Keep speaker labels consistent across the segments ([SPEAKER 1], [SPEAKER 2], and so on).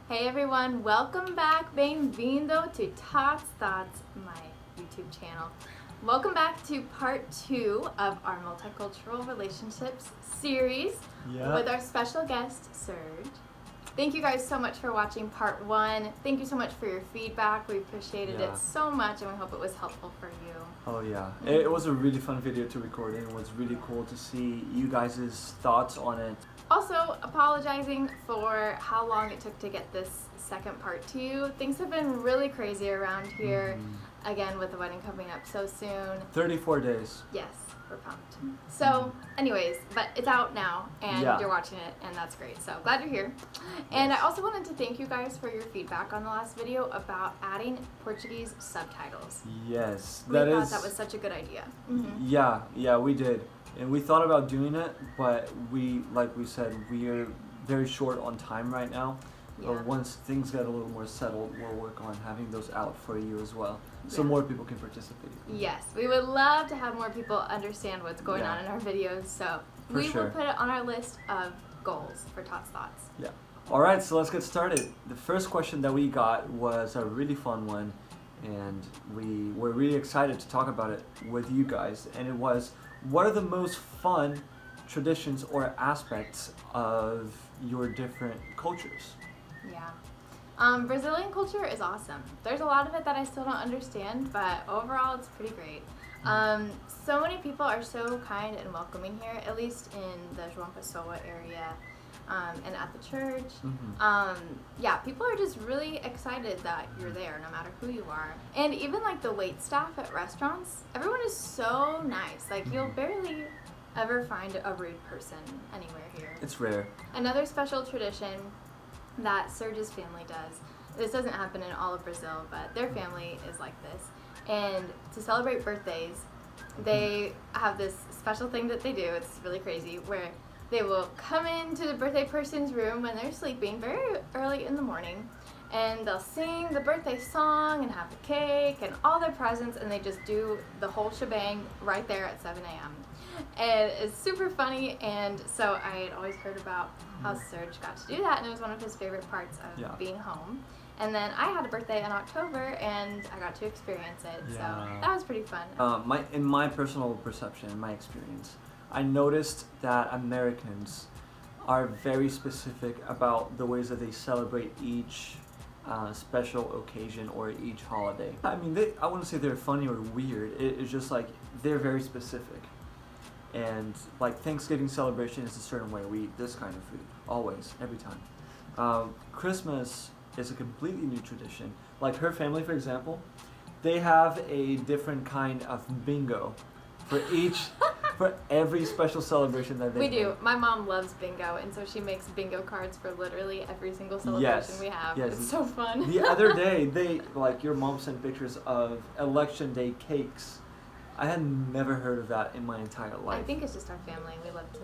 [SPEAKER 1] Hey everyone, welcome back. Bem-vindo to Tots Thoughts, my YouTube channel. Welcome back to part 2 of our Multicultural Relationships series with our special guest, Serge. Thank you guys so much for watching part 1. Thank you so much for your feedback. We appreciated it so much and we hope it was helpful for you.
[SPEAKER 2] Oh yeah, it was a really fun video to record and it was really cool to see you guys' thoughts on it.
[SPEAKER 1] Also, apologizing for how long it took to get this second part to you. Things have been really crazy around here, again with the wedding coming up so soon.
[SPEAKER 2] 34 days.
[SPEAKER 1] Yes, we're pumped. So anyways, but it's out now and you're watching it and that's great. So glad you're here. And I also wanted to thank you guys for your feedback on the last video about adding Portuguese subtitles.
[SPEAKER 2] Yes,
[SPEAKER 1] We thought that was such a good idea.
[SPEAKER 2] Yeah, we did. And we thought about doing it, but like we said, we are very short on time right now. But once things get a little more settled, we'll work on having those out for you as well, so more people can participate.
[SPEAKER 1] Yes, we would love to have more people understand what's going on in our videos, so we will put it on our list of goals for Tots Thoughts. Yeah.
[SPEAKER 2] Alright, so let's get started. The first question that we got was a really fun one, and we were really excited to talk about it with you guys, and it was, what are the most fun traditions or aspects of your different cultures?
[SPEAKER 1] Yeah. Brazilian culture is awesome. There's a lot of it that I still don't understand, but overall it's pretty great. So many people are so kind and welcoming here, at least in the João Pessoa area and at the church. Yeah, people are just really excited that you're there no matter who you are. And even like the wait staff at restaurants, everyone is so nice. Like you'll barely ever find a rude person anywhere here.
[SPEAKER 2] It's rare.
[SPEAKER 1] Another special tradition that Serge's family does, this doesn't happen in all of Brazil, but their family is like this. And to celebrate birthdays, they have this special thing that they do, it's really crazy, where they will come into the birthday person's room when they're sleeping very early in the morning, and they'll sing the birthday song and have the cake and all their presents, and they just do the whole shebang right there at 7 a.m. And it's super funny, and so I had always heard about how Serge got to do that, and it was one of his favorite parts of being home. And then I had a birthday in October, and I got to experience it, so that was pretty fun.
[SPEAKER 2] In my personal perception, in my experience, I noticed that Americans are very specific about the ways that they celebrate each special occasion or each holiday. I mean, I wouldn't say they're funny or weird, it's just like they're very specific. And like Thanksgiving celebration is a certain way, we eat this kind of food, always, every time. Christmas is a completely new tradition. Like her family, for example, they have a different kind of bingo for for every special celebration that they
[SPEAKER 1] We do. My mom loves bingo, and so she makes bingo cards for literally every single celebration we have.
[SPEAKER 2] Yes.
[SPEAKER 1] It's so fun.
[SPEAKER 2] The other day, your mom sent pictures of election day cakes. I had never heard of that in my entire life.
[SPEAKER 1] I think it's just our family. We love to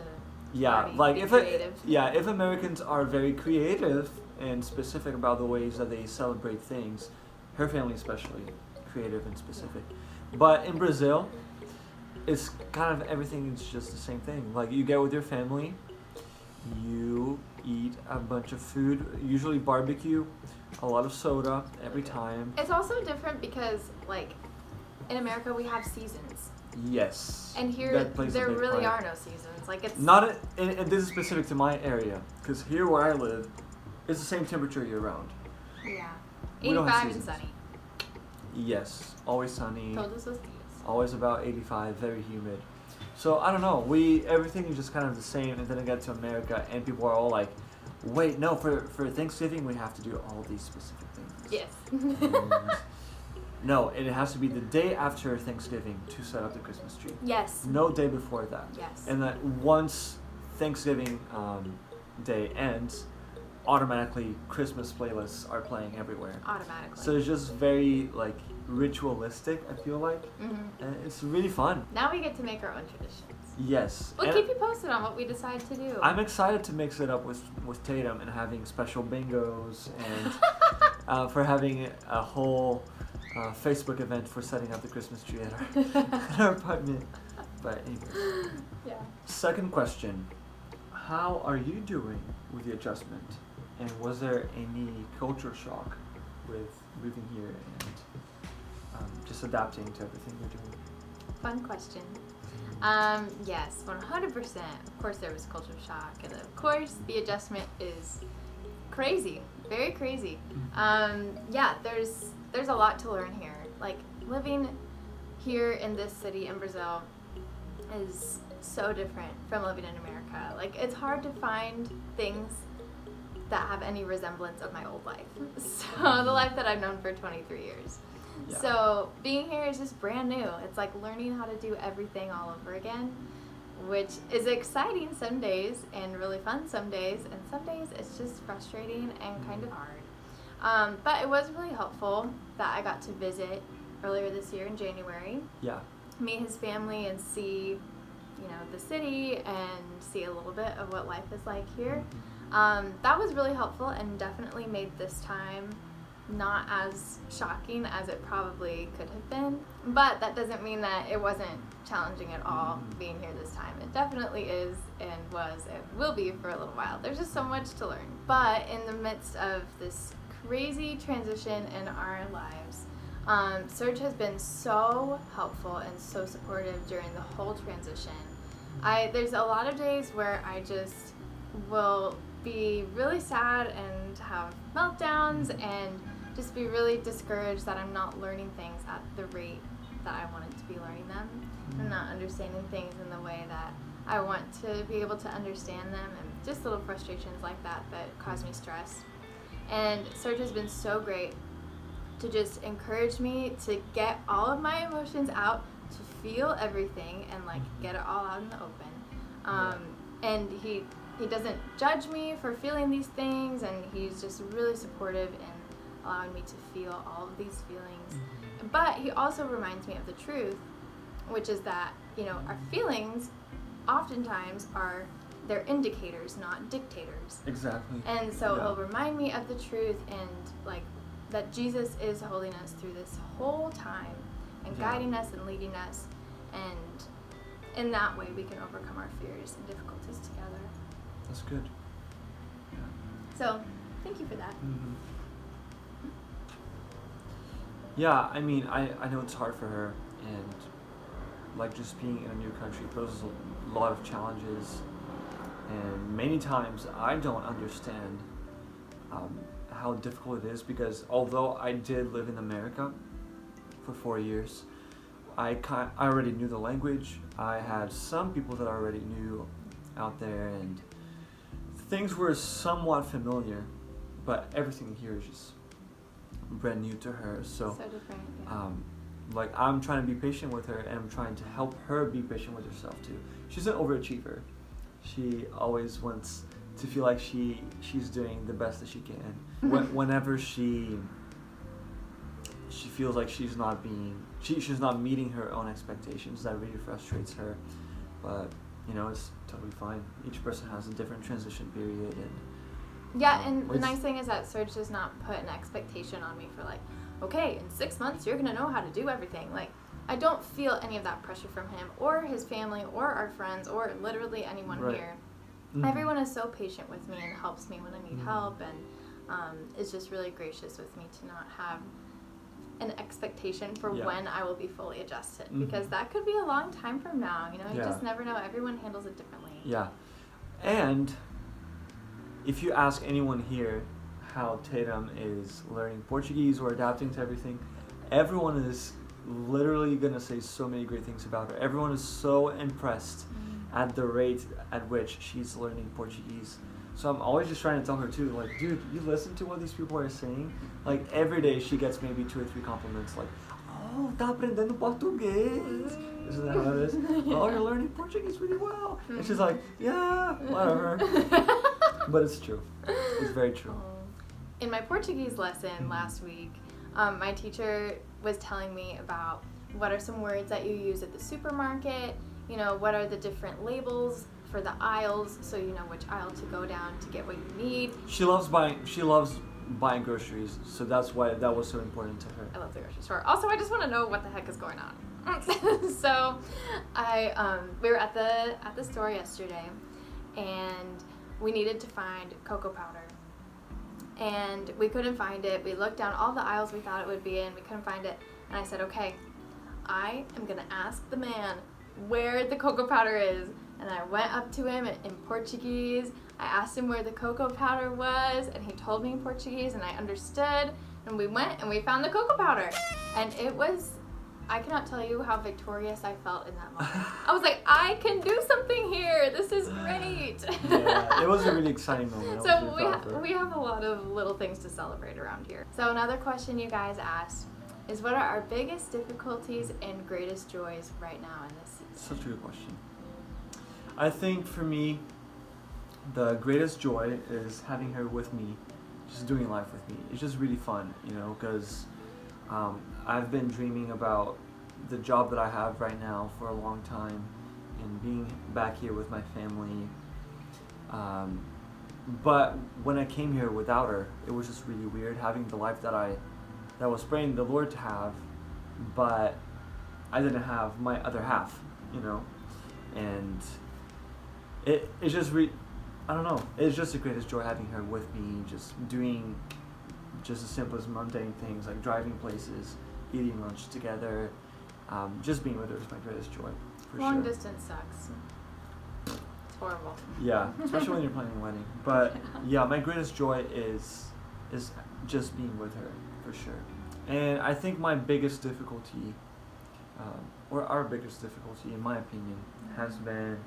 [SPEAKER 2] if Americans are very creative and specific about the ways that they celebrate things, her family especially creative and specific. But in Brazil, it's kind of everything is just the same thing. Like you get with your family, you eat a bunch of food, usually barbecue, a lot of soda every time.
[SPEAKER 1] It's also different because like in America we have seasons.
[SPEAKER 2] Yes.
[SPEAKER 1] And here there really are no seasons. Like it's
[SPEAKER 2] not and this is specific to my area, because here where I live, it's the same temperature year round.
[SPEAKER 1] Yeah. 85 and sunny.
[SPEAKER 2] Yes, always sunny.
[SPEAKER 1] Todos os dias.
[SPEAKER 2] Always about 85, very humid. So I don't know, everything is just kind of the same, and then I get to America and people are all like, wait, no, for Thanksgiving we have to do all these specific things.
[SPEAKER 1] Yes.
[SPEAKER 2] No, it has to be the day after Thanksgiving to set up the Christmas tree.
[SPEAKER 1] Yes.
[SPEAKER 2] No day before that.
[SPEAKER 1] Yes.
[SPEAKER 2] And that once Thanksgiving day ends, automatically Christmas playlists are playing everywhere.
[SPEAKER 1] Automatically.
[SPEAKER 2] So it's just very like ritualistic, I feel like. And it's really fun.
[SPEAKER 1] Now we get to make our own traditions.
[SPEAKER 2] Yes.
[SPEAKER 1] We'll keep you posted on what we decide to do.
[SPEAKER 2] I'm excited to mix it up with Tatum and having special bingos and for having a whole Facebook event for setting up the Christmas tree at our apartment. But anyway.
[SPEAKER 1] Yeah.
[SPEAKER 2] Second question. How are you doing with the adjustment And was there any culture shock with moving here and just adapting to everything you're doing?
[SPEAKER 1] Fun question. Yes, 100%. Of course there was culture shock, and of course the adjustment is crazy, very crazy. Yeah, there's a lot to learn here. Like, living here in this city in Brazil is so different from living in America. Like, it's hard to find things that have any resemblance of my old life. So the life that I've known for 23 years.
[SPEAKER 2] Yeah.
[SPEAKER 1] So being here is just brand new. It's like learning how to do everything all over again, which is exciting some days and really fun some days, and some days it's just frustrating and kind of hard. But it was really helpful that I got to visit earlier this year in January.
[SPEAKER 2] Yeah.
[SPEAKER 1] Meet his family and see, the city and see a little bit of what life is like here. That was really helpful and definitely made this time not as shocking as it probably could have been, but that doesn't mean that it wasn't challenging at all being here this time. It definitely is and was and will be for a little while. There's just so much to learn. But in the midst of this crazy transition in our lives, Serge has been so helpful and so supportive during the whole transition. There's a lot of days where I just will be really sad and have meltdowns and just be really discouraged that I'm not learning things at the rate that I wanted to be learning them. I'm not understanding things in the way that I want to be able to understand them, and just little frustrations like that cause me stress. And Serge has been so great to just encourage me to get all of my emotions out, to feel everything and get it all out in the open. And he doesn't judge me for feeling these things, and he's just really supportive in allowing me to feel all of these feelings. But he also reminds me of the truth, which is that, our feelings oftentimes they're indicators, not dictators.
[SPEAKER 2] Exactly.
[SPEAKER 1] And so he'll remind me of the truth and that Jesus is holding us through this whole time and guiding us and leading us, and in that way we can overcome our fears and difficulties together.
[SPEAKER 2] That's good. Yeah.
[SPEAKER 1] So, thank you for that.
[SPEAKER 2] Yeah, I mean, I know it's hard for her, and just being in a new country poses a lot of challenges, and many times I don't understand how difficult it is, because although I did live in America for 4 years, I already knew the language. I had some people that I already knew out there, and things were somewhat familiar, but everything here is just brand new to her. So
[SPEAKER 1] different.
[SPEAKER 2] I'm trying to be patient with her, and I'm trying to help her be patient with herself too. She's an overachiever. She always wants to feel like she's doing the best that she can. Whenever she feels like she's not meeting her own expectations, that really frustrates her. But it's totally fine. Each person has a different transition period, and
[SPEAKER 1] and the nice thing is that Serge does not put an expectation on me for okay, in 6 months you're gonna know how to do everything. I don't feel any of that pressure from him or his family or our friends or literally anyone here. Everyone is so patient with me and helps me when I need help, and is just really gracious with me to not have an expectation for when I will be fully adjusted, because that could be a long time from now. You just never know. Everyone handles it differently.
[SPEAKER 2] Yeah, and if you ask anyone here how Tatum is learning Portuguese or adapting to everything, everyone is literally gonna say so many great things about her. Everyone is so impressed at the rate at which she's learning Portuguese. So I'm always just trying to tell her too, dude, you listen to what these people are saying? Every day she gets maybe 2 or 3 compliments, oh, tá aprendendo português. Isn't that how it is? Oh, you're learning Portuguese really well. And she's like, yeah, whatever. But it's true. It's very true.
[SPEAKER 1] In my Portuguese lesson last week, my teacher was telling me about what are some words that you use at the supermarket, what are the different labels for the aisles, so you know which aisle to go down to get what you need.
[SPEAKER 2] She loves buying groceries, so that's why that was so important to her.
[SPEAKER 1] I love the grocery store. Also, I just want to know what the heck is going on. So we were at the store yesterday, and we needed to find cocoa powder. and we couldn't find it. We looked down all the aisles we thought it would be in. We couldn't find it. And I said, okay, I am going to ask the man where the cocoa powder is. And I went up to him in Portuguese. I asked him where the cocoa powder was, and he told me in Portuguese, and I understood. And we went and we found the cocoa powder. And it was, I cannot tell you how victorious I felt in that moment. I was like, I can do something here. This is great.
[SPEAKER 2] Yeah, it was a really exciting moment.
[SPEAKER 1] So we have a lot of little things to celebrate around here. So another question you guys asked is, what are our biggest difficulties and greatest joys right now in this season?
[SPEAKER 2] Such a good question. I think for me, the greatest joy is having her with me, just doing life with me. It's just really fun, because I've been dreaming about the job that I have right now for a long time, and being back here with my family. But when I came here without her, it was just really weird having the life that I was praying the Lord to have, but I didn't have my other half, and it's just I don't know. It's just the greatest joy having her with me, just doing just as simple as mundane things like driving places, eating lunch together, just being with her is my greatest joy.
[SPEAKER 1] Long distance sucks. It's horrible.
[SPEAKER 2] Yeah, especially when you're planning a wedding. But yeah, my greatest joy is just being with her, for sure. And I think my biggest difficulty, or our biggest difficulty, in my opinion, has been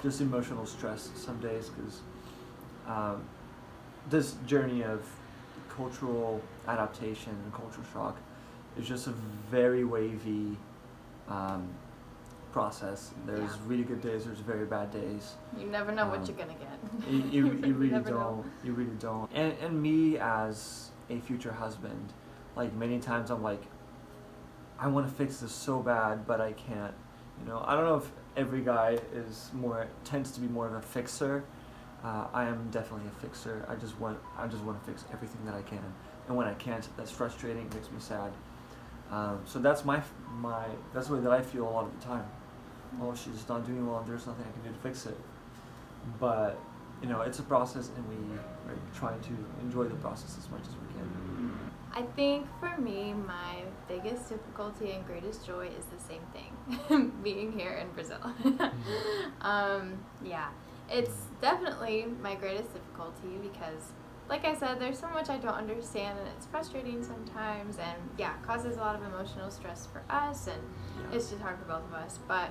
[SPEAKER 2] just emotional stress some days, because this journey of cultural adaptation and cultural shock is just a very wavy process. There's really good days, there's very bad days.
[SPEAKER 1] You never know what you're gonna get.
[SPEAKER 2] You really don't. Know. You really don't. And me as a future husband, like many times I'm like, I want to fix this so bad, but I can't. I don't know if every guy tends to be more of a fixer. I am definitely a fixer. I just want to fix everything that I can, and when I can't, that's frustrating. It makes me sad. So that's that's the way that I feel a lot of the time. Oh, she's not doing well, and there's nothing I can do to fix it. But it's a process, and we are trying to enjoy the process as much as we can.
[SPEAKER 1] I think for me, my biggest difficulty and greatest joy is the same thing, being here in Brazil. Yeah, it's definitely my greatest difficulty because, like I said, there's so much I don't understand, and it's frustrating sometimes, and it causes a lot of emotional stress for us, and it's just hard for both of us. But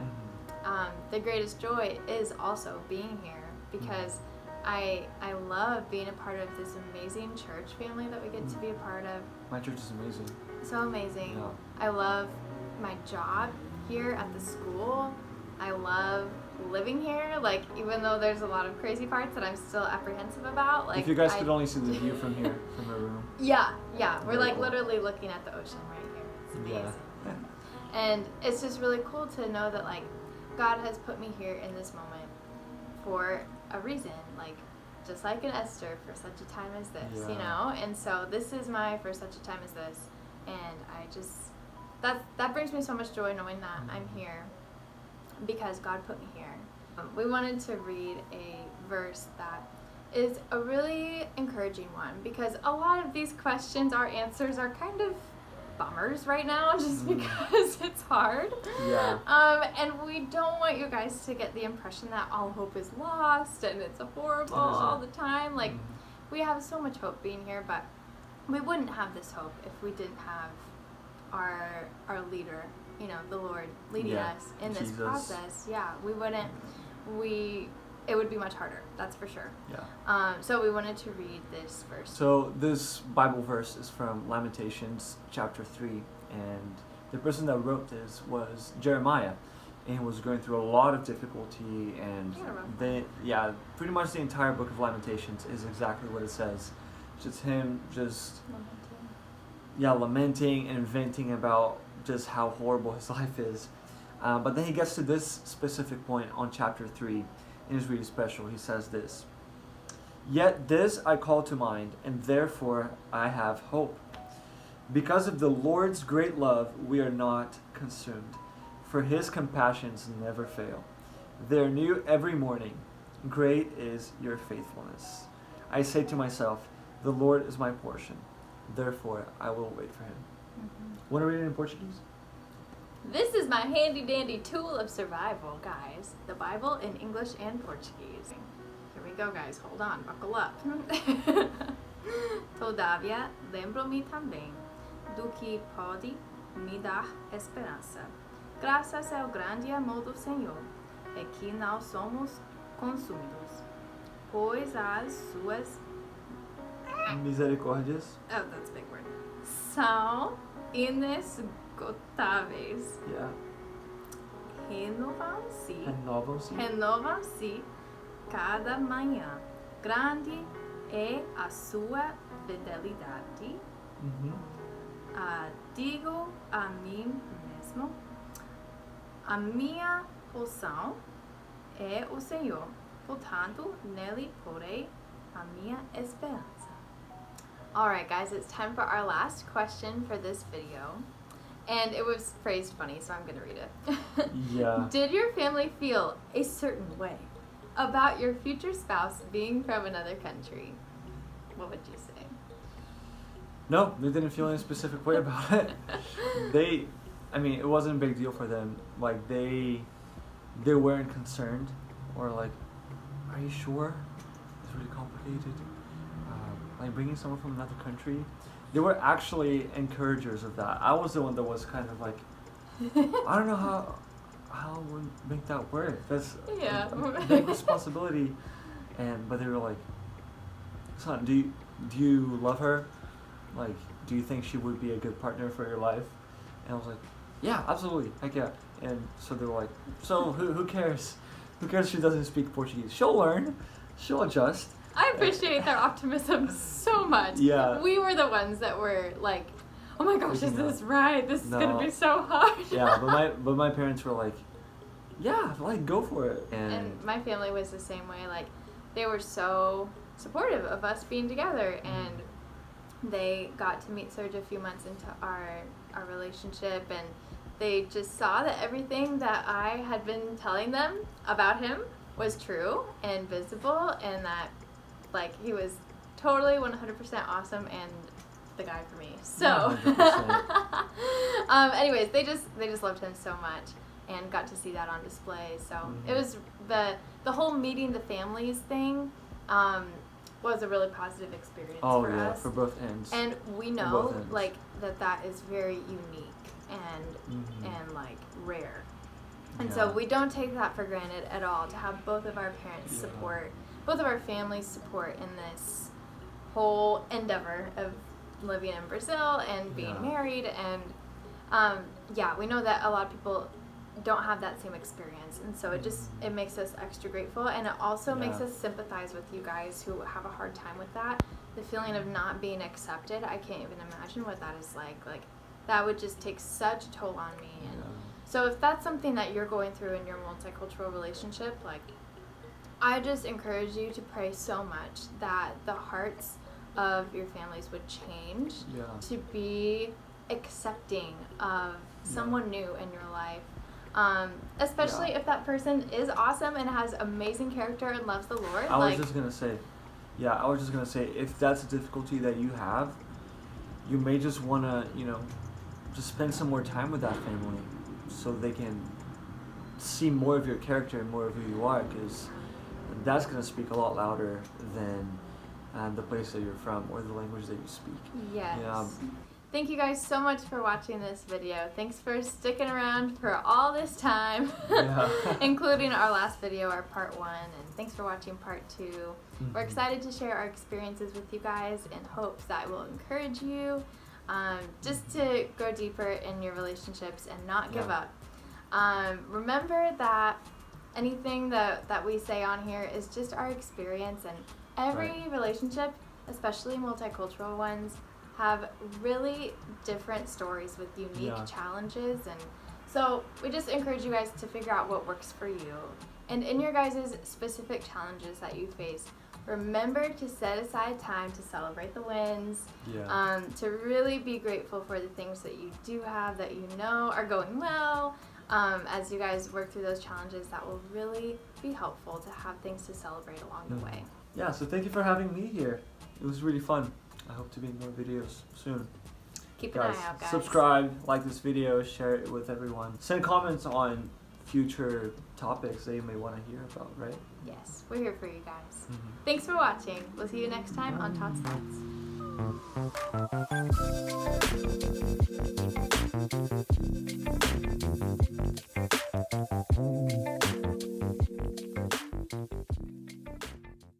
[SPEAKER 1] the greatest joy is also being here, because I love being a part of this amazing church family that we get to be a part of.
[SPEAKER 2] My church is amazing.
[SPEAKER 1] So amazing.
[SPEAKER 2] Yeah.
[SPEAKER 1] I love my job here at the school. I love living here, even though there's a lot of crazy parts that I'm still apprehensive about.
[SPEAKER 2] If you guys could only see the view from here, from our room.
[SPEAKER 1] Yeah. We're literally looking at the ocean right here. It's amazing.
[SPEAKER 2] Yeah.
[SPEAKER 1] And it's just really cool to know that God has put me here in this moment for a reason, just like in Esther, for such a time as this, and so this is my for such a time as this, and I just that brings me so much joy knowing that I'm here because God put me here. We wanted to read a verse that is a really encouraging one, because a lot of these questions, our answers are kind of bummers right now, just because it's hard.
[SPEAKER 2] Yeah.
[SPEAKER 1] And we don't want you guys to get the impression that all hope is lost and it's horrible all the time. We have so much hope being here, but we wouldn't have this hope if we didn't have our leader, the Lord leading us in this process. Yeah, we wouldn't. It would be much harder, that's for sure.
[SPEAKER 2] Yeah.
[SPEAKER 1] So we wanted to read this verse.
[SPEAKER 2] So this Bible verse is from Lamentations chapter 3, and the person that wrote this was Jeremiah, and he was going through a lot of difficulty, and pretty much the entire book of Lamentations is exactly what it says. Just him lamenting and venting about just how horrible his life is. But then he gets to this specific point on chapter 3, and it's really special. He says this: "Yet this I call to mind, and therefore I have hope. Because of the Lord's great love, we are not consumed, for his compassions never fail. They are new every morning. Great is your faithfulness. I say to myself, The Lord is my portion. Therefore, I will wait for him. Want to read it in Portuguese?
[SPEAKER 1] This is my handy dandy tool of survival, guys. The Bible in English and Portuguese. Here we go, guys. Hold on. Buckle up. Todavia, lembro-me também do que pode me dar esperança. Graças ao grande amor do Senhor, é que não somos consumidos, pois as suas...
[SPEAKER 2] Misericórdias.
[SPEAKER 1] Oh, that's a big word. São inesgotáveis.
[SPEAKER 2] Yeah.
[SPEAKER 1] Renovam-se.
[SPEAKER 2] Renovam-se.
[SPEAKER 1] Renovam-se cada manhã. Grande é a sua fidelidade. Digo a mim mesmo, a minha porção é o Senhor, portanto, nele porei a minha esperança. Alright guys, it's time for our last question for this video. And it was phrased funny, so I'm going to read it.
[SPEAKER 2] Yeah.
[SPEAKER 1] Did your family feel a certain way about your future spouse being from another country? What would you say?
[SPEAKER 2] No, they didn't feel any specific way about it. It wasn't a big deal for them. Like, they weren't concerned, or like, are you sure? It's really complicated. Like bringing someone from another country. They were actually encouragers of that. I was the one that was kind of like, I don't know how would make that work. That's
[SPEAKER 1] Yeah.
[SPEAKER 2] a big responsibility. But they were like, son, do you love her? Like, do you think she would be a good partner for your life? And I was like, yeah, absolutely, heck yeah. And so they were like, so who cares? Who cares if she doesn't speak Portuguese? She'll learn. She'll adjust.
[SPEAKER 1] I appreciate their optimism so much.
[SPEAKER 2] Yeah.
[SPEAKER 1] We were the ones that were like, oh my gosh, is
[SPEAKER 2] Freaking
[SPEAKER 1] this right? This is going to be so hard.
[SPEAKER 2] Yeah, but my parents were like, yeah, like, go for it.
[SPEAKER 1] And my family was the same way. Like, they were so supportive of us being together, and they got to meet Serge a few months into our relationship, and they just saw that everything that I had been telling them about him was true and visible, and that, like, he was totally 100% awesome and the guy for me. So, anyways, they just loved him so much and got to see that on display. So it was the whole meeting the families thing was a really positive experience for us.
[SPEAKER 2] For both ends.
[SPEAKER 1] And we know like that is very unique and like rare. And so we don't take that for granted at all, to have both of our parents support, both of our families support in this whole endeavor of living in Brazil and being married. And we know that a lot of people don't have that same experience, and so it makes us extra grateful, and it also makes us sympathize with you guys who have a hard time with that. The feeling of not being accepted, I can't even imagine what that is like. Like, that would just take such a toll on me. And so if that's something that you're going through in your multicultural relationship, like, I just encourage you to pray so much that the hearts of your families would change to be accepting of someone new in your life. Especially if that person is awesome and has amazing character and loves the Lord.
[SPEAKER 2] I was just gonna say, if that's a difficulty that you have, you may just wanna, just spend some more time with that family, so they can see more of your character and more of who you are, because that's gonna speak a lot louder than the place that you're from or the language that you speak.
[SPEAKER 1] Yes. Thank you guys so much for watching this video. Thanks for sticking around for all this time, including our last video, our part 1, and thanks for watching part 2. We're excited to share our experiences with you guys in hopes that will encourage you just to go deeper in your relationships and not give up. Remember that anything that we say on here is just our experience, and every relationship, especially multicultural ones, have really different stories with unique challenges, and so we just encourage you guys to figure out what works for you. And in your guys' specific challenges that you face, remember to set aside time to celebrate the wins, to really be grateful for the things that you do have, that you know are going well. As you guys work through those challenges, that will really be helpful to have things to celebrate along the way.
[SPEAKER 2] Yeah, so thank you for having me here. it was really fun. I hope to be in more videos soon.
[SPEAKER 1] Keep an eye out, guys.
[SPEAKER 2] Subscribe, like this video, share it with everyone. Send comments on future topics that you may want to hear about, right?
[SPEAKER 1] Yes, we're here for you guys. Thanks for watching. We'll see you next time on Todd's Thoughts.